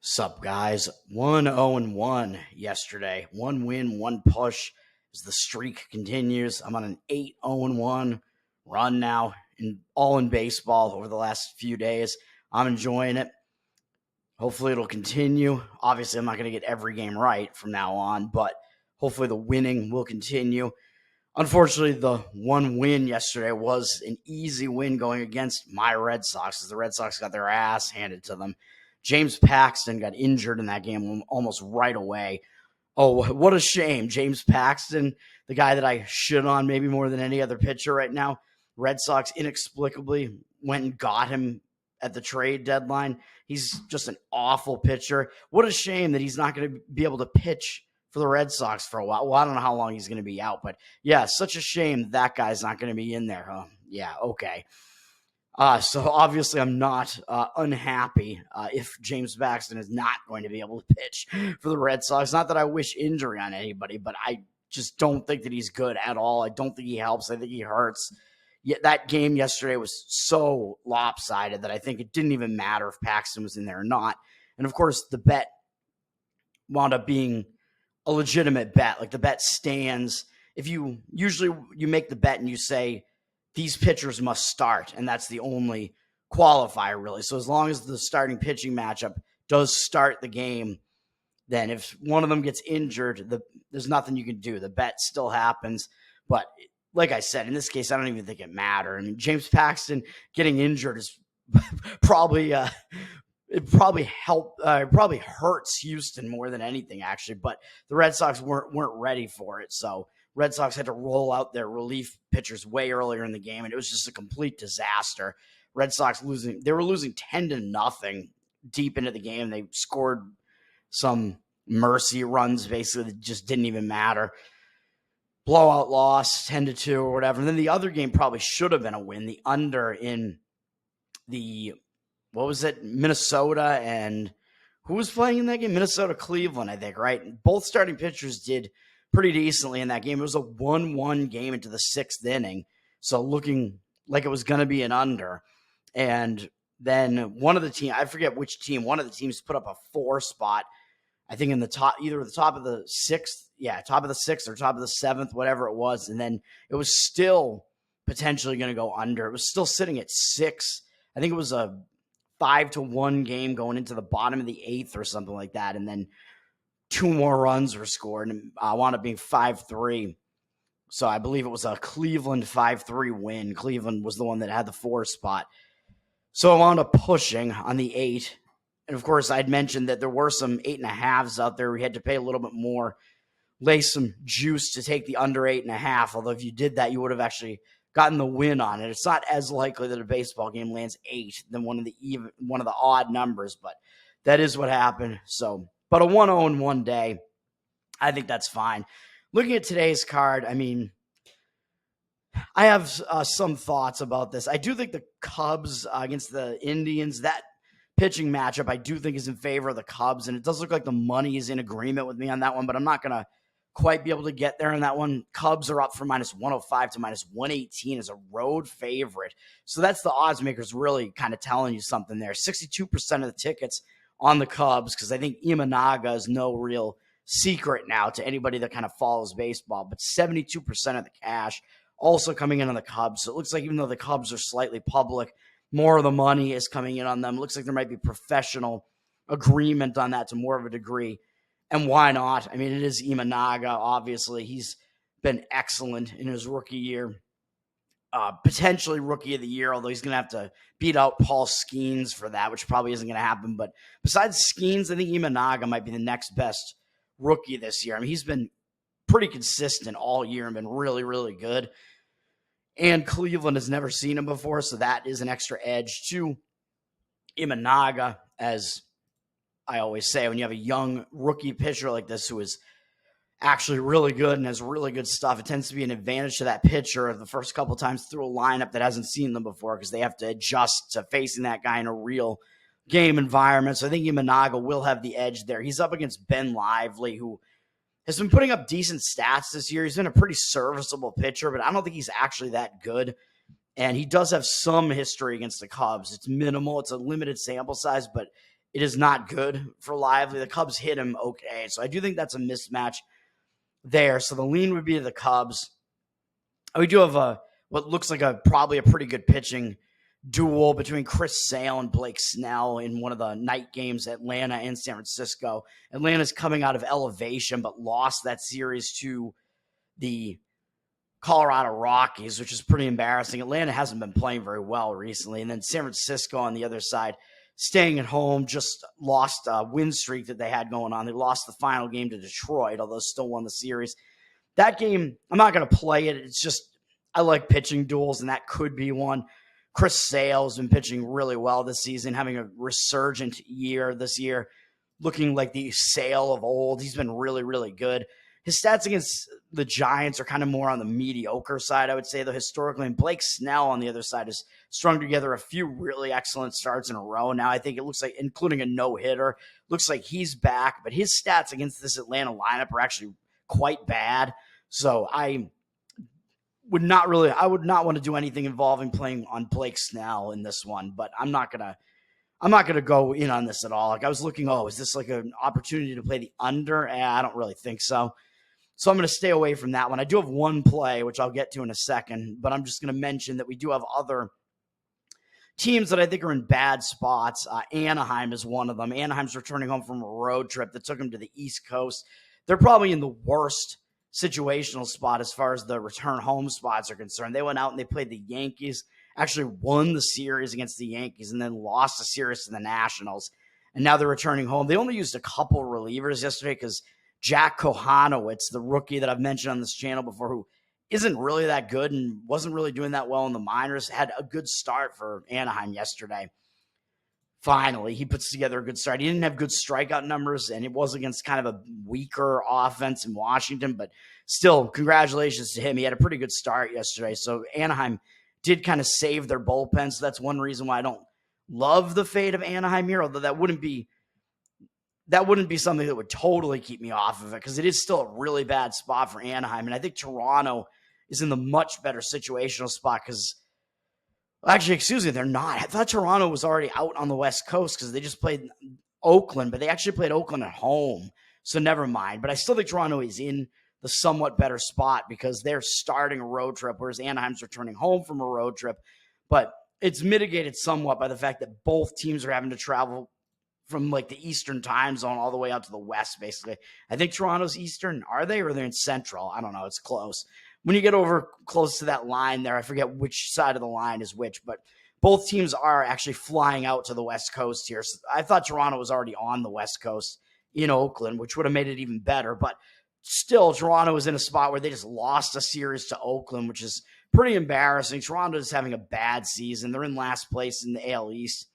Sup, guys? 1-0-1 yesterday. One win, one push as the streak continues. I'm on an 8-0-1 run now, all in baseball over the last few days. I'm enjoying it. Hopefully, it'll continue. Obviously, I'm not going to get every game right from now on, but hopefully, the winning will continue. Unfortunately, the one win yesterday was an easy win going against my Red Sox, as the Red Sox got their ass handed to them. James Paxton got injured in that game almost right away. Oh, what a shame. James Paxton, the guy that I shit on maybe more than any other pitcher right now. Red Sox inexplicably went and got him at the trade deadline. He's just an awful pitcher. What a shame that he's not going to be able to pitch for the Red Sox for a while. Well, I don't know how long he's going to be out, but yeah, such a shame that guy's not going to be in there, huh? Yeah, okay. So obviously I'm not unhappy if James Paxton is not going to be able to pitch for the Red Sox. Not that I wish injury on anybody, but I just don't think that he's good at all. I don't think he helps. I think he hurts. Yet that game yesterday was so lopsided that I think it didn't even matter if Paxton was in there or not. And of course, the bet wound up being a legitimate bet. Like, the bet stands. If you make the bet and you say these pitchers must start, and that's the only qualifier really. So as long as the starting pitching matchup does start the game, then if one of them gets injured, there's nothing you can do. The bet still happens. But like I said, in this case, I don't even think it mattered. I mean, James Paxton getting injured is probably it probably hurts Houston more than anything, actually. But the Red Sox weren't ready for it. So Red Sox had to roll out their relief pitchers way earlier in the game, and it was just a complete disaster. Red Sox losing. They were losing 10-0 deep into the game. They scored some mercy runs, basically, that just didn't even matter. Blowout loss, 10-2 or whatever. And then the other game probably should have been a win. The under in the, what was it, Minnesota, and who was playing in that game? Minnesota, Cleveland, I think, right? Both starting pitchers did pretty decently in that game. It was a 1-1 game into the sixth inning, so looking like it was going to be an under. And then one of the teams, I forget which team, one of the teams put up a 4 spot, I think in the top, either the top of the sixth or top of the seventh, whatever it was. And then it was still potentially going to go under. It was still sitting at 6. I think it was a 5-1 game going into the bottom of the 8th or something like that. And then 2 more runs were scored, and wound up being 5-3. So I believe it was a Cleveland 5-3 win. Cleveland was the one that had the 4 spot. So I wound up pushing on the 8. And of course, I'd mentioned that there were some 8.5s out there. We had to pay a little bit more, lay some juice to take the under 8.5. Although if you did that, you would have actually gotten the win on it. It's not as likely that a baseball game lands 8 than one of the odd numbers, but that is what happened. So, but a 1-0-1 day, I think that's fine. Looking at today's card, I mean, I have some thoughts about this. I do think the Cubs against the Indians, that pitching matchup, I do think is in favor of the Cubs, and it does look like the money is in agreement with me on that one, but I'm not going to quite be able to get there in that one. Cubs are up from -105 to -118 as a road favorite. So that's the odds makers really kind of telling you something there. 62% of the tickets on the Cubs, because I think Imanaga is no real secret now to anybody that kind of follows baseball, but 72% of the cash also coming in on the Cubs. So it looks like even though the Cubs are slightly public, more of the money is coming in on them. It looks like there might be professional agreement on that to more of a degree. And why not? I mean, it is Imanaga, obviously. He's been excellent in his rookie year. Potentially rookie of the year, although he's going to have to beat out Paul Skeens for that, which probably isn't going to happen. But besides Skeens, I think Imanaga might be the next best rookie this year. I mean, he's been pretty consistent all year and been really, really good. And Cleveland has never seen him before, so that is an extra edge to Imanaga. As I always say, when you have a young rookie pitcher like this who is actually really good and has really good stuff, it tends to be an advantage to that pitcher the first couple times through a lineup that hasn't seen them before, because they have to adjust to facing that guy in a real game environment. So I think Imanaga will have the edge there. He's up against Ben Lively, who has been putting up decent stats this year. He's been a pretty serviceable pitcher, but I don't think he's actually that good. And he does have some history against the Cubs. It's minimal. It's a limited sample size, but it is not good for Lively. The Cubs hit him okay. So I do think that's a mismatch there. So the lean would be to the Cubs. We do have what looks like probably a pretty good pitching duel between Chris Sale and Blake Snell in one of the night games, Atlanta and San Francisco. Atlanta's coming out of elevation, but lost that series to the Colorado Rockies, which is pretty embarrassing. Atlanta hasn't been playing very well recently. And then San Francisco on the other side, staying at home, just lost a win streak that they had going on. They lost the final game to Detroit, although still won the series. That game, I'm not going to play it. It's just, I like pitching duels, and that could be one. Chris Sale has been pitching really well this season, having a resurgent year this year, looking like the Sale of old. He's been really, really good. His stats against the Giants are kind of more on the mediocre side, I would say, though, historically. And Blake Snell on the other side has strung together a few really excellent starts in a row. Now, I think it looks like, including a no-hitter, looks like he's back. But his stats against this Atlanta lineup are actually quite bad. So I would not want to do anything involving playing on Blake Snell in this one. But I'm not gonna go in on this at all. Like, I was looking, is this like an opportunity to play the under? I don't really think so. So I'm going to stay away from that one. I do have one play, which I'll get to in a second, but I'm just going to mention that we do have other teams that I think are in bad spots. Anaheim is one of them. Anaheim's returning home from a road trip that took them to the East Coast. They're probably in the worst situational spot as far as the return home spots are concerned. They went out and they played the Yankees, actually won the series against the Yankees, and then lost the series to the Nationals. And now they're returning home. They only used a couple relievers yesterday because Jack Kohanowitz, the rookie that I've mentioned on this channel before, who isn't really that good and wasn't really doing that well in the minors, had a good start for Anaheim yesterday. Finally, he puts together a good start. He didn't have good strikeout numbers, and it was against kind of a weaker offense in Washington, but still, congratulations to him. He had a pretty good start yesterday. So Anaheim did kind of save their bullpen, so that's one reason why I don't love the fate of Anaheim here, although that wouldn't be something that would totally keep me off of it, because it is still a really bad spot for Anaheim. And I think Toronto is in the much better situational spot because, actually, excuse me, they're not. I thought Toronto was already out on the West Coast because they just played Oakland, but they actually played Oakland at home. So never mind. But I still think Toronto is in the somewhat better spot because they're starting a road trip, whereas Anaheim's returning home from a road trip. But it's mitigated somewhat by the fact that both teams are having to travel from like the Eastern time zone all the way out to the West, basically. I think Toronto's Eastern. Are they, or they're in Central? I don't know. It's close. When you get over close to that line there, I forget which side of the line is which, but both teams are actually flying out to the West Coast here. So I thought Toronto was already on the West Coast in Oakland, which would have made it even better. But still, Toronto is in a spot where they just lost a series to Oakland, which is pretty embarrassing. Toronto is having a bad season. They're in last place in the AL East.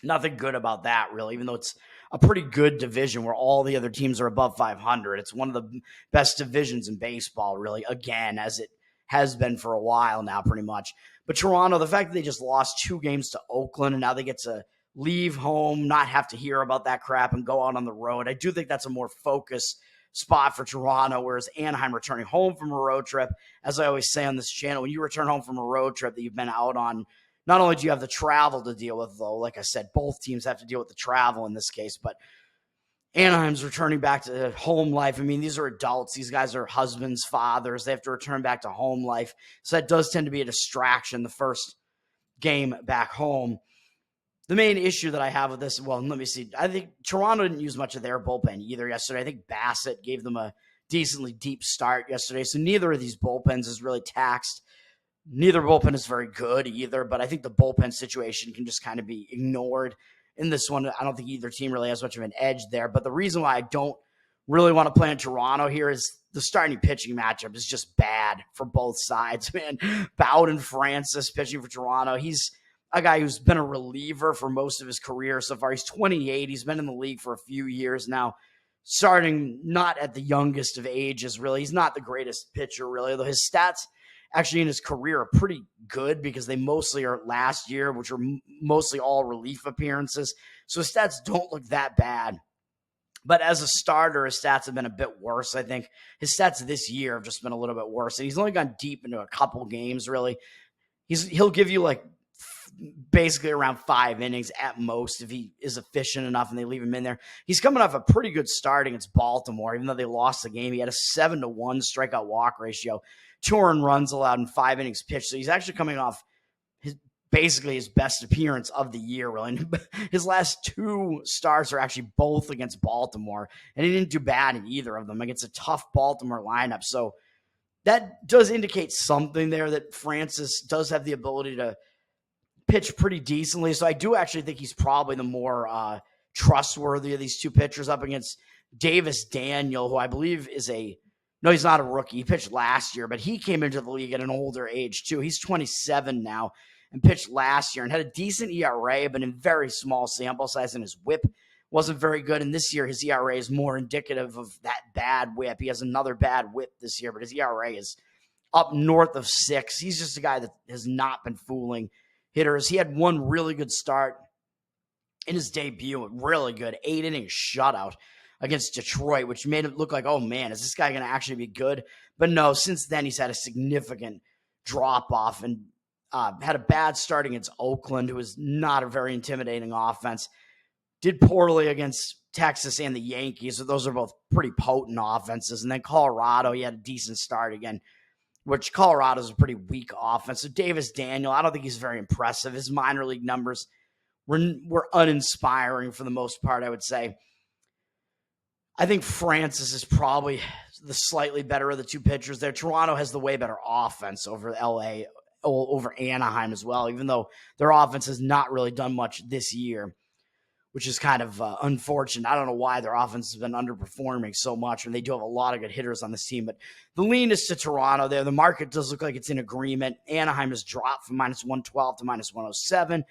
Nothing good about that, really, even though it's a pretty good division where all the other teams are above 500. It's one of the best divisions in baseball, really, again, as it has been for a while now, pretty much. But Toronto, the fact that they just lost 2 games to Oakland and now they get to leave home, not have to hear about that crap and go out on the road, I do think that's a more focused spot for Toronto, whereas Anaheim returning home from a road trip, as I always say on this channel, when you return home from a road trip that you've been out on, not only do you have the travel to deal with, though, like I said, both teams have to deal with the travel in this case, but Anaheim's returning back to home life. I mean, these are adults. These guys are husbands, fathers. They have to return back to home life. So that does tend to be a distraction the first game back home. The main issue that I have with this, well, let me see. I think Toronto didn't use much of their bullpen either yesterday. I think Bassett gave them a decently deep start yesterday. So neither of these bullpens is really taxed. Neither bullpen is very good either, but I think the bullpen situation can just kind of be ignored in this one. I don't think either team really has much of an edge there, but the reason why I don't really want to play in Toronto here is the starting pitching matchup is just bad for both sides, man. Bowden Francis pitching for Toronto. He's a guy who's been a reliever for most of his career so far. He's 28. He's been in the league for a few years now, starting not at the youngest of ages, really. He's not the greatest pitcher, really, though his stats actually in his career are pretty good because they mostly are last year, which are mostly all relief appearances. So his stats don't look that bad. But as a starter, his stats have been a bit worse, I think. His stats this year have just been a little bit worse. And he's only gone deep into a couple games, really. He'll give you like basically around 5 innings at most if he is efficient enough and they leave him in there. He's coming off a pretty good start against Baltimore, even though they lost the game. He had a 7-1 strikeout walk ratio, 2 earned runs allowed in 5 innings pitched. So he's actually coming off basically his best appearance of the year, really. His last 2 starts are actually both against Baltimore, and he didn't do bad in either of them against a tough Baltimore lineup. So that does indicate something there, that Francis does have the ability to pitch pretty decently. So I do actually think he's probably the more trustworthy of these 2 pitchers up against Davis Daniel, who I believe is no, he's not a rookie. He pitched last year, but he came into the league at an older age too. He's 27 now and pitched last year and had a decent ERA, but in very small sample size, and his whip wasn't very good. And this year, his ERA is more indicative of that bad whip. He has another bad whip this year, but his ERA is up north of 6. He's just a guy that has not been fooling hitters. He had one really good start in his debut, really good 8-inning shutout against Detroit, which made it look like, oh man, is this guy going to actually be good? But no, since then he's had a significant drop off and had a bad start against Oakland, who is not a very intimidating offense. Did poorly against Texas and the Yankees, so those are both pretty potent offenses. And then Colorado, he had a decent start again, which Colorado's a pretty weak offense. So Davis Daniel, I don't think he's very impressive. His minor league numbers were uninspiring for the most part, I would say. I think Francis is probably the slightly better of the 2 pitchers there. Toronto has the way better offense over over Anaheim as well, even though their offense has not really done much this year, which is kind of unfortunate. I don't know why their offense has been underperforming so much, and they do have a lot of good hitters on this team. But the lean is to Toronto there. The market does look like it's in agreement. Anaheim has dropped from -112 to -107.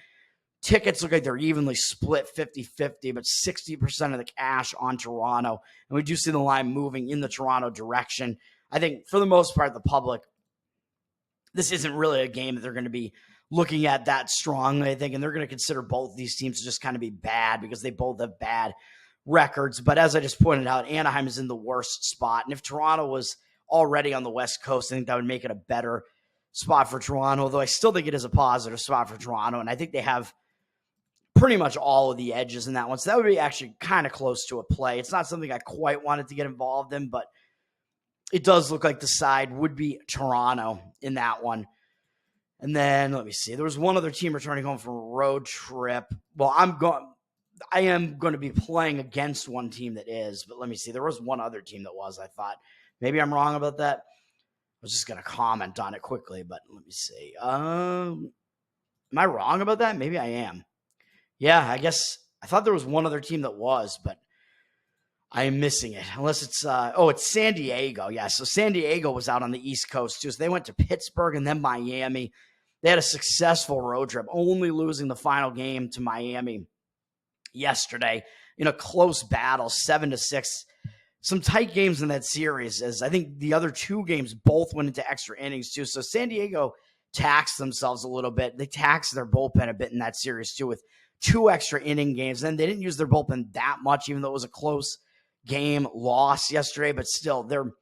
Tickets look like they're evenly split 50-50, but 60% of the cash on Toronto. And we do see the line moving in the Toronto direction. I think for the most part, the public, this isn't really a game that they're going to be looking at that strongly, I think, and they're going to consider both these teams to just kind of be bad because they both have bad records. But as I just pointed out, Anaheim is in the worst spot. And if Toronto was already on the West Coast, I think that would make it a better spot for Toronto, although I still think it is a positive spot for Toronto. And I think they have pretty much all of the edges in that one. So that would be actually kind of close to a play. It's not something I quite wanted to get involved in, but it does look like the side would be Toronto in that one. And then let me see. There was one other team returning home from a road trip. Well, I am going to be playing against one team that is, but let me see. There was one other team that was, I thought. Maybe I'm wrong about that. I was just going to comment on it quickly, but let me see. Am I wrong about that? Maybe I am. Yeah, I guess I thought there was one other team that was, but I am missing it. Unless it's, it's San Diego. Yeah, so San Diego was out on the East Coast too. So they went to Pittsburgh and then Miami. They had a successful road trip, only losing the final game to Miami yesterday in a close battle, 7-6. Some tight games in that series, as I think the other 2 games both went into extra innings too. So San Diego taxed themselves a little bit. They taxed their bullpen a bit in that series too with 2 extra inning games. Then they didn't use their bullpen that much, even though it was a close game loss yesterday. But still, their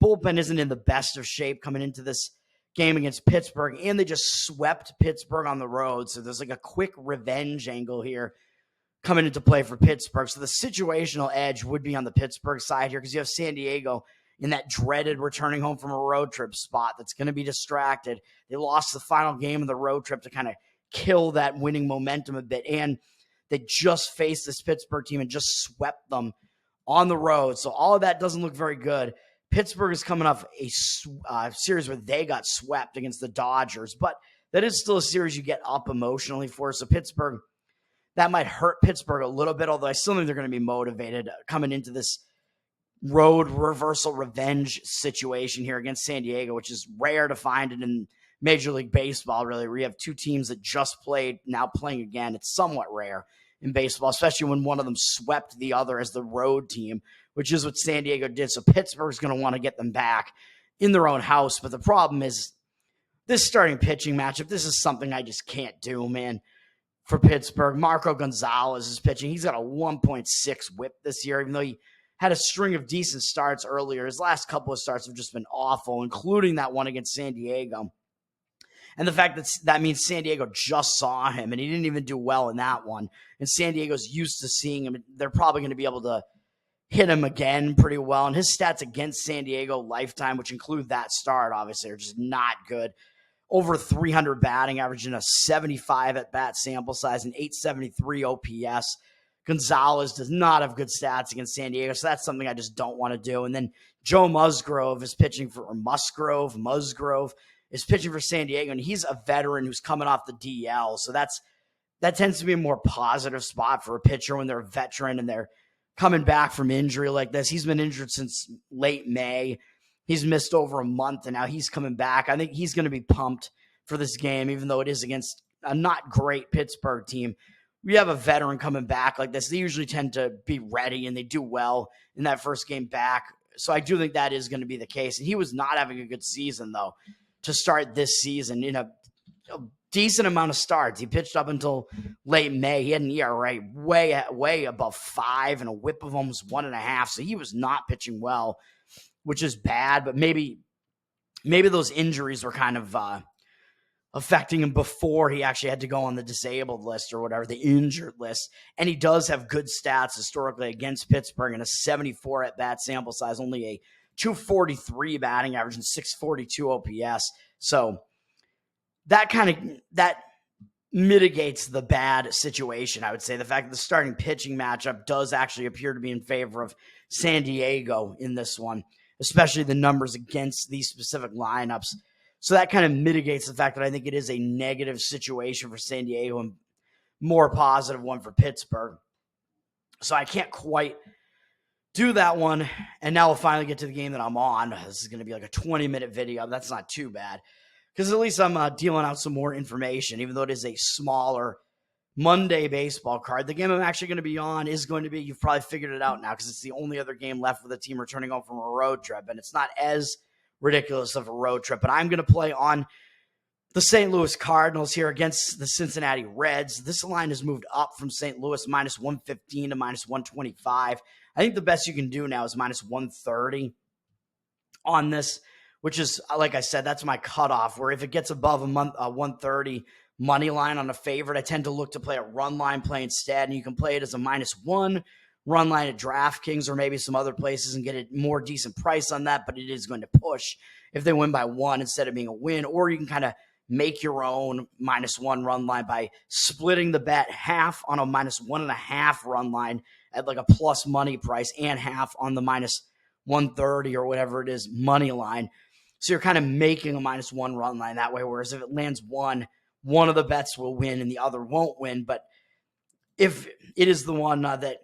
bullpen isn't in the best of shape coming into this game against Pittsburgh. And they just swept Pittsburgh on the road. So there's like a quick revenge angle here coming into play for Pittsburgh. So the situational edge would be on the Pittsburgh side here because you have San Diego in that dreaded returning home from a road trip spot that's going to be distracted. They lost the final game of the road trip to kind of kill that winning momentum a bit. And they just faced this Pittsburgh team and just swept them on the road. So all of that doesn't look very good. Pittsburgh is coming off a series where they got swept against the Dodgers, but that is still a series you get up emotionally for. So Pittsburgh, that might hurt Pittsburgh a little bit, although I still think they're going to be motivated coming into this road reversal revenge situation here against San Diego, which is rare to find it in Major League Baseball, really, where you have 2 teams that just played, now playing again. It's somewhat rare in baseball, especially when one of them swept the other as the road team, which is what San Diego did. So Pittsburgh's going to want to get them back in their own house. But the problem is this starting pitching matchup, this is something I just can't do, man, for Pittsburgh. Marco Gonzalez is pitching. He's got a 1.6 whip this year, even though he had a string of decent starts earlier. His last couple of starts have just been awful, including that one against San Diego. And the fact that that means San Diego just saw him and he didn't even do well in that one. And San Diego's used to seeing him. They're probably going to be able to hit him again pretty well. And his stats against San Diego lifetime, which include that start, obviously, are just not good. Over 300 batting average and a 75 at-bat sample size and 873 OPS. Gonzalez does not have good stats against San Diego, so that's something I just don't want to do. And then Joe Musgrove is pitching for, or Musgrove is pitching for San Diego, and he's a veteran who's coming off the DL. So that tends to be a more positive spot for a pitcher when they're a veteran and they're coming back from injury like this. He's been injured since late May. He's missed over a month, and now he's coming back. I think he's going to be pumped for this game, even though it is against a not great Pittsburgh team. We have a veteran coming back like this. They usually tend to be ready, and they do well in that first game back. So I do think that is going to be the case. And he was not having a good season, though, to start this season. In a decent amount of starts. He pitched up until late May. He had an ERA way above 5 and a whip of almost 1.5. So he was not pitching well, which is bad, but maybe those injuries were kind of affecting him before he actually had to go on the disabled list or whatever, the injured list. And he does have good stats historically against Pittsburgh and a 74 at-bat sample size, only a 243 batting average and 642 OPS. So that mitigates the bad situation, I would say. The fact that the starting pitching matchup does actually appear to be in favor of San Diego in this one, especially the numbers against these specific lineups. So that kind of mitigates the fact that I think it is a negative situation for San Diego and more positive one for Pittsburgh. So I can't quite do that one. And now we'll finally get to the game that I'm on. This is going to be like a 20-minute video. That's not too bad because at least I'm dealing out some more information, even though it is a smaller Monday baseball card. The game I'm actually going to be on is going to be, you've probably figured it out now because it's the only other game left with a team returning home from a road trip. And it's not as ridiculous of a road trip, but I'm going to play on the St. Louis Cardinals here against the Cincinnati Reds. This line has moved up from St. Louis minus 115 to minus 125. I think the best you can do now is minus 130 on this, which is, like I said, that's my cutoff, where if it gets above a 130 money line on a favorite, I tend to look to play a run line play instead, and you can play it as a -1 run line at DraftKings or maybe some other places and get a more decent price on that, but it is going to push if they win by 1 instead of being a win. Or you can kind of make your own -1 run line by splitting the bet half on a -1.5 run line at like a plus money price and half on the -130 or whatever it is money line. So you're kind of making a -1 run line that way, whereas if it lands one of the bets will win and the other won't win. But if it is the one that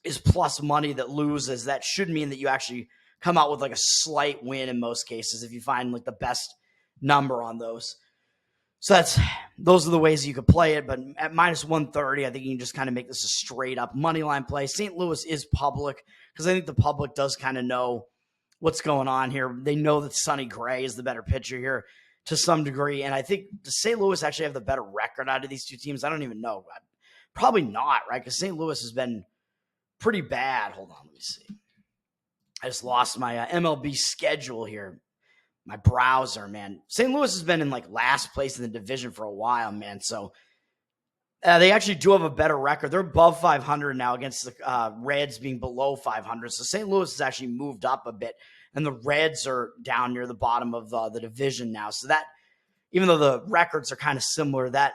is plus money that loses, that should mean that you actually come out with like a slight win in most cases if you find like the best number on those. So those are the ways you could play it. But at -130, I think you can just kind of make this a straight up money line play. St. Louis is public because I think the public does kind of know what's going on here. They know that Sonny Gray is the better pitcher here to some degree. And I think does St. Louis actually have the better record out of these two teams? I don't even know. Probably not, right? Because St. Louis has been pretty bad. Hold on, let me see. I just lost my MLB schedule here. My browser, man. St. Louis has been in like last place in the division for a while, man. So they actually do have a better record. They're above 500 now against the Reds being below 500. So St. Louis has actually moved up a bit, and the Reds are down near the bottom of the division now. So that, even though the records are kind of similar, that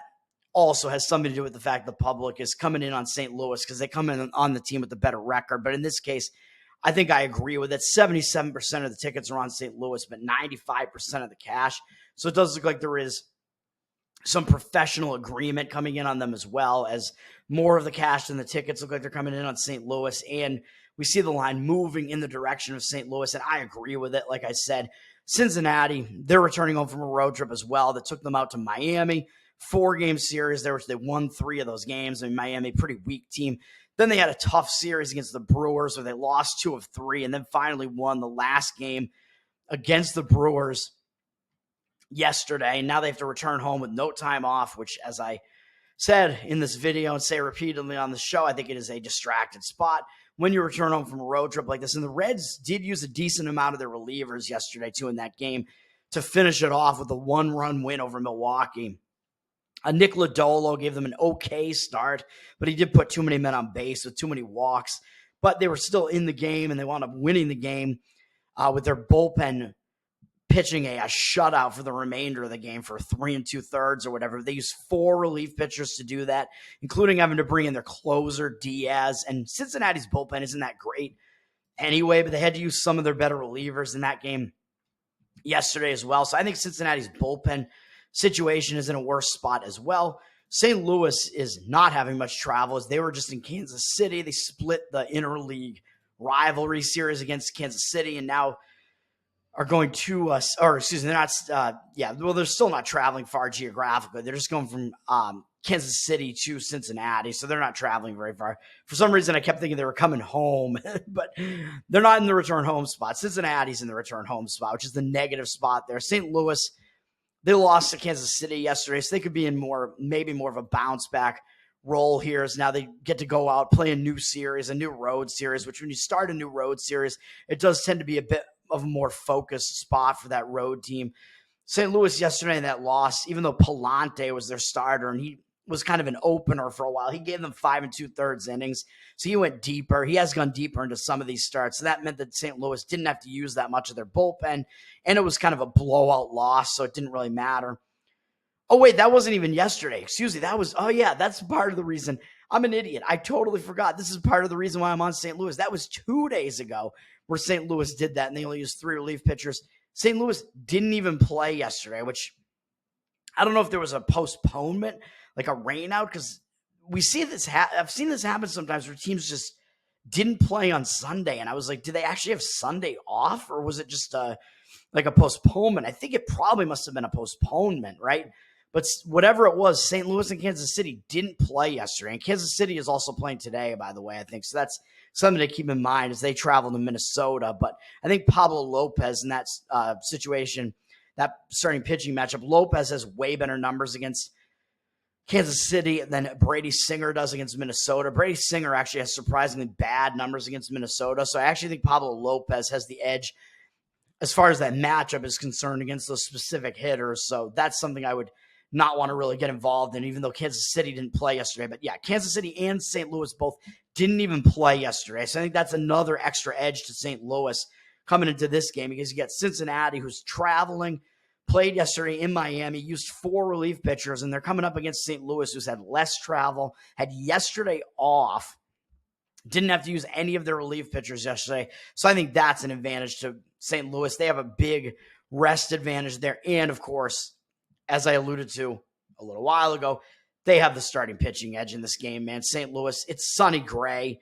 also has something to do with the fact the public is coming in on St. Louis because they come in on the team with the better record. But in this case, I think I agree with it. 77% of the tickets are on St. Louis, but 95% of the cash. So it does look like there is some professional agreement coming in on them as well, as more of the cash than the tickets look like they're coming in on St. Louis. And we see the line moving in the direction of St. Louis, and I agree with it. Like I said, Cincinnati, they're returning home from a road trip as well that took them out to Miami. 4-game series there, which they won 3 of those games. I mean, Miami, pretty weak team. Then they had a tough series against the Brewers where they lost 2 of 3 and then finally won the last game against the Brewers yesterday. Now they have to return home with no time off, which, as I said in this video and say repeatedly on the show, I think it is a distracted spot when you return home from a road trip like this. And the Reds did use a decent amount of their relievers yesterday, too, in that game. to finish it off with a 1-run win over Milwaukee. Nick Lodolo gave them an okay start, but he did put too many men on base with too many walks. But they were still in the game, and they wound up winning the game with their bullpen pitching a shutout for the remainder of the game for 3 2/3 or whatever. They used 4 relief pitchers to do that, including having to bring in their closer, Diaz. And Cincinnati's bullpen isn't that great anyway, but they had to use some of their better relievers in that game yesterday as well. So I think Cincinnati's bullpen situation is in a worse spot as well. St. Louis is not having much travel as they were just in Kansas City. They split the interleague rivalry series against Kansas City and now are going to they're not they're still not traveling far geographically. They're just going from Kansas City to Cincinnati, so they're not traveling very far. For some reason, I kept thinking they were coming home, but they're not in the return home spot. Cincinnati's in the return home spot, which is the negative spot there. St. Louis, they lost to Kansas City yesterday, so they could be in maybe more of a bounce back role here as now they get to go out, play a new road series, which when you start a new road series, it does tend to be a bit of a more focused spot for that road team. St. Louis yesterday in that loss, even though Palante was their starter and he was kind of an opener for a while, he gave them 5 2/3 innings. So he went deeper. He has gone deeper into some of these starts. So that meant that St. Louis didn't have to use that much of their bullpen. And it was kind of a blowout loss, so it didn't really matter. Oh, wait, that wasn't even yesterday. Excuse me. That's part of the reason. I'm an idiot. I totally forgot. This is part of the reason why I'm on St. Louis. That was 2 days ago where St. Louis did that, and they only used 3 relief pitchers. St. Louis didn't even play yesterday, which I don't know if there was a postponement, like a rain out, because we see this. I've seen this happen sometimes where teams just didn't play on Sunday, and I was like, did they actually have Sunday off, or was it just like a postponement? I think it probably must have been a postponement, right? But whatever it was, St. Louis and Kansas City didn't play yesterday. And Kansas City is also playing today, by the way, I think. So that's something to keep in mind as they travel to Minnesota. But I think Pablo Lopez in that situation, that starting pitching matchup, Lopez has way better numbers against Kansas City than Brady Singer does against Minnesota. Brady Singer actually has surprisingly bad numbers against Minnesota. So I actually think Pablo Lopez has the edge as far as that matchup is concerned against those specific hitters. So that's something I would not want to really get involved in, even though Kansas City didn't play yesterday. But yeah, Kansas City and St. Louis both didn't even play yesterday. So I think that's another extra edge to St. Louis coming into this game because you got Cincinnati, who's traveling, played yesterday in Miami, used 4 relief pitchers, and they're coming up against St. Louis, who's had less travel, had yesterday off, didn't have to use any of their relief pitchers yesterday. So I think that's an advantage to St. Louis. They have a big rest advantage there. And, of course, as I alluded to a little while ago, they have the starting pitching edge in this game, man. St. Louis, it's Sonny Gray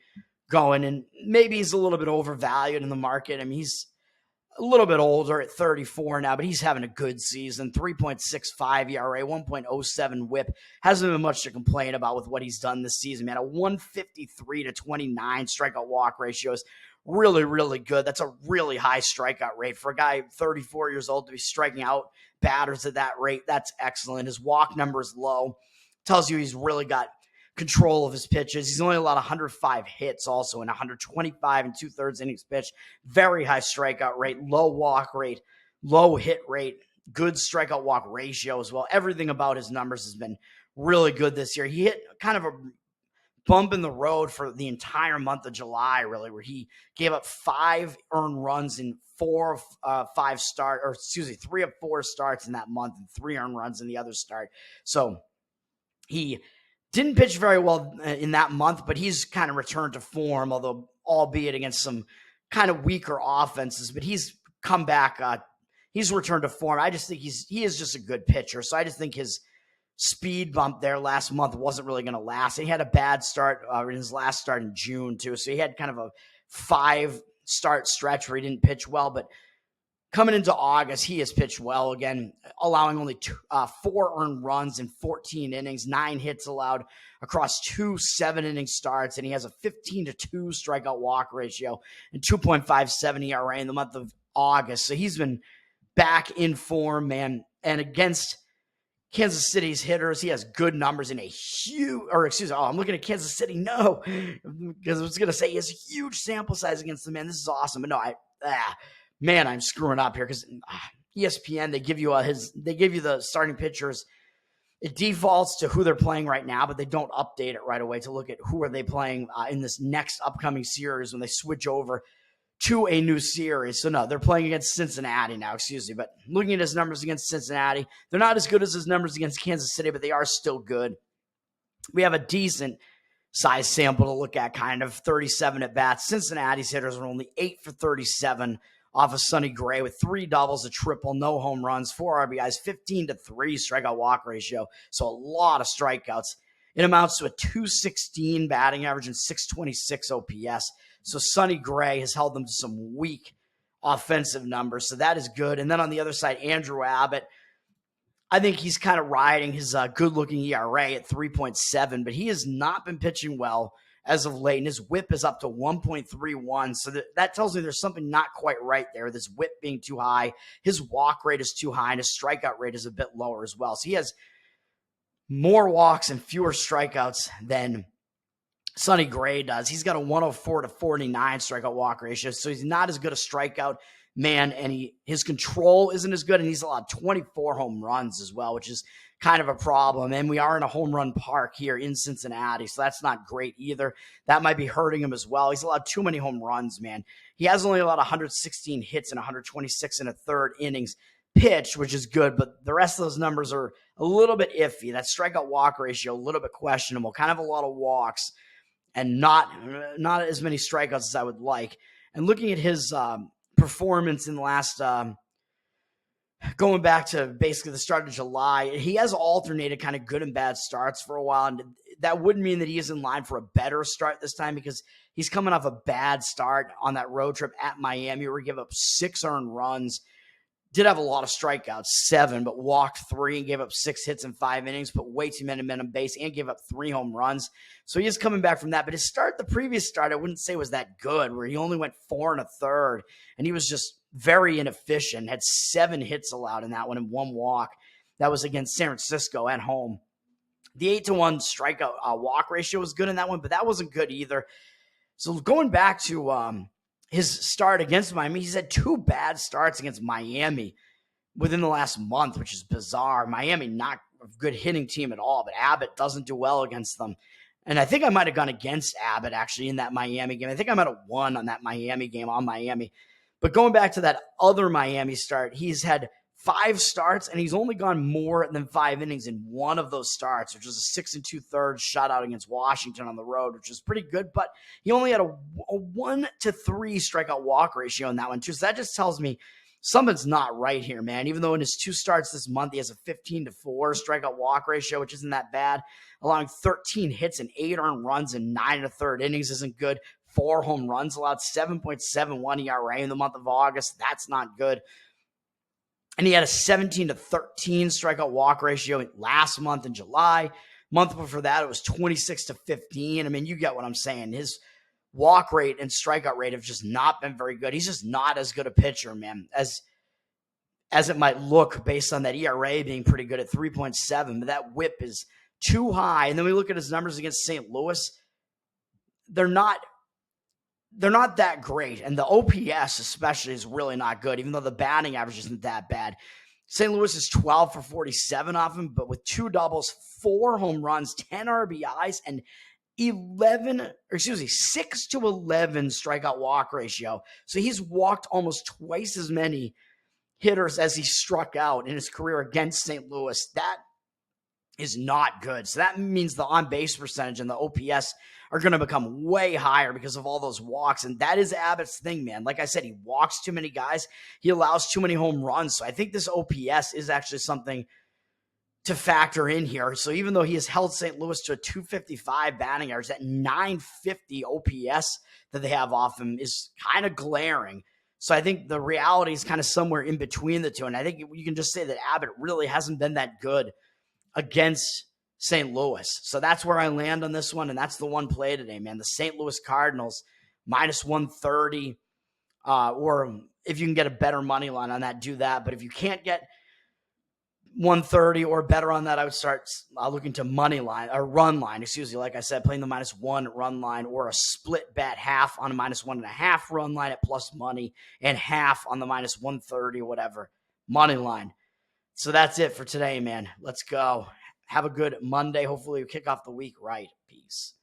going, and maybe he's a little bit overvalued in the market. I mean, he's a little bit older at 34 now, but he's having a good season. 3.65 ERA, 1.07 whip. Hasn't been much to complain about with what he's done this season, man. A 153-29 strikeout walk ratio is really, really good. That's a really high strikeout rate for a guy 34 years old to be striking out batters at that rate. That's excellent. His walk number is low. Tells you he's really got control of his pitches. He's only allowed 105 hits also in 125 2/3 innings pitched. Very high strikeout rate, low walk rate, low hit rate, good strikeout walk ratio as well. Everything about his numbers has been really good this year. He hit kind of a bump in the road for the entire month of July, really, where he gave up 5 earned runs in 3 of 4 starts in that month and 3 earned runs in the other start. So he didn't pitch very well in that month, but he's kind of returned to form, although albeit against some kind of weaker offenses, but he's come back. He's returned to form. I just think he is just a good pitcher. So I just think his speed bump there last month wasn't really going to last. And he had a bad start in his last start in June too. So he had kind of a 5-start stretch where he didn't pitch well, but coming into August, he has pitched well again, allowing only 4 earned runs in 14 innings, 9 hits allowed across 2 7-inning starts, and he has a 15-2 strikeout walk ratio and 2.57 ERA in the month of August. So he's been back in form, man. And against Kansas City's hitters, he has good numbers in I'm looking at Kansas City. No, because I was going to say he has a huge sample size against them, man. This is awesome. But no, man, I'm screwing up here because ESPN, they give you the starting pitchers. It defaults to who they're playing right now, but they don't update it right away to look at who are they playing in this next upcoming series when they switch over to a new series. So no, they're playing against Cincinnati now, excuse me. But looking at his numbers against Cincinnati, they're not as good as his numbers against Kansas City, but they are still good. We have a decent size sample to look at, kind of 37 at bats. Cincinnati's hitters are only 8 for 37 off of Sonny Gray with 3 doubles, a triple, no home runs, 4 RBIs, 15-3 strikeout walk ratio. So a lot of strikeouts. It amounts to a 216 batting average and 626 OPS. So Sonny Gray has held them to some weak offensive numbers. So that is good. And then on the other side, Andrew Abbott, I think he's kind of riding his good-looking ERA at 3.7, but he has not been pitching well as of late, and his whip is up to 1.31. So that tells me there's something not quite right there. This whip being too high, his walk rate is too high, and his strikeout rate is a bit lower as well. So he has more walks and fewer strikeouts than Sonny Gray does. He's got a 104 to 49 strikeout walk ratio, so he's not as good a strikeout man, and his control isn't as good, and he's allowed 24 home runs as well, which is kind of a problem. And we are in a home run park here in Cincinnati, so that's not great either. That might be hurting him as well. He's allowed too many home runs, man. He has only allowed 116 hits and 126 in a third innings pitched, which is good, but the rest of those numbers are a little bit iffy. That strikeout walk ratio, a little bit questionable, kind of a lot of walks and not as many strikeouts as I would like. And looking at his performance in the last going back to basically the start of July, he has alternated kind of good and bad starts for a while. And that would mean that he is in line for a better start this time because he's coming off a bad start on that road trip at Miami where he gave up 6 earned runs. Did have a lot of strikeouts, 7, but walked 3 and gave up 6 hits in 5 innings, put way too many men on base and gave up 3 home runs. So he is coming back from that. But the previous start, I wouldn't say was that good, where he only went 4 1/3, and he was just very inefficient. Had 7 hits allowed in that one and 1 walk. That was against San Francisco at home. The 8-1 strikeout walk ratio was good in that one, but that wasn't good either. So going back to his start against Miami, he's had 2 bad starts against Miami within the last month, which is bizarre. Miami, not a good hitting team at all, but Abbott doesn't do well against them. And I think I might have gone against Abbott actually in that Miami game. I think I might have won on that Miami game on Miami. But going back to that other Miami start, he's had 5 starts, and he's only gone more than 5 innings in one of those starts, which was a 6 2/3 shutout against Washington on the road, which was pretty good. But he only had a 1-3 strikeout walk ratio in that one, too. So that just tells me something's not right here, man. Even though in his 2 starts this month, he has a 15-4 strikeout walk ratio, which isn't that bad. Allowing 13 hits and 8 earned runs in 9 1/3 innings isn't good. 4 home runs allowed, 7.71 ERA in the month of August. That's not good. And he had a 17-13 strikeout walk ratio last month in July. Month before that, it was 26-15. I mean, you get what I'm saying. His walk rate and strikeout rate have just not been very good. He's just not as good a pitcher, man, as it might look based on that ERA being pretty good at 3.7. But that whip is too high. And then we look at his numbers against St. Louis. They're not that great. And the OPS especially is really not good, even though the batting average isn't that bad. St. Louis is 12 for 47 off him, but with 2 doubles, 4 home runs, 10 RBIs, and 6 to 11 strikeout walk ratio. So he's walked almost twice as many hitters as he struck out in his career against St. Louis. That is not good. So that means the on-base percentage and the OPS are going to become way higher because of all those walks. And that is Abbott's thing, man. Like I said, he walks too many guys. He allows too many home runs. So I think this OPS is actually something to factor in here. So even though he has held St. Louis to a 255 batting average, that 950 OPS that they have off him is kind of glaring. So I think the reality is kind of somewhere in between the two. And I think you can just say that Abbott really hasn't been that good against St. Louis. So that's where I land on this one, and that's the one play today, man. The St. Louis Cardinals, minus 130, or if you can get a better money line on that, do that. But if you can't get 130 or better on that, I would start looking to money line, or run line, like I said, playing the -1 run line, or a split bet, half on a -1.5 run line at plus money and half on the -130 or whatever money line. So that's it for today, man. Let's go. Have a good Monday. Hopefully we kick off the week right. Peace.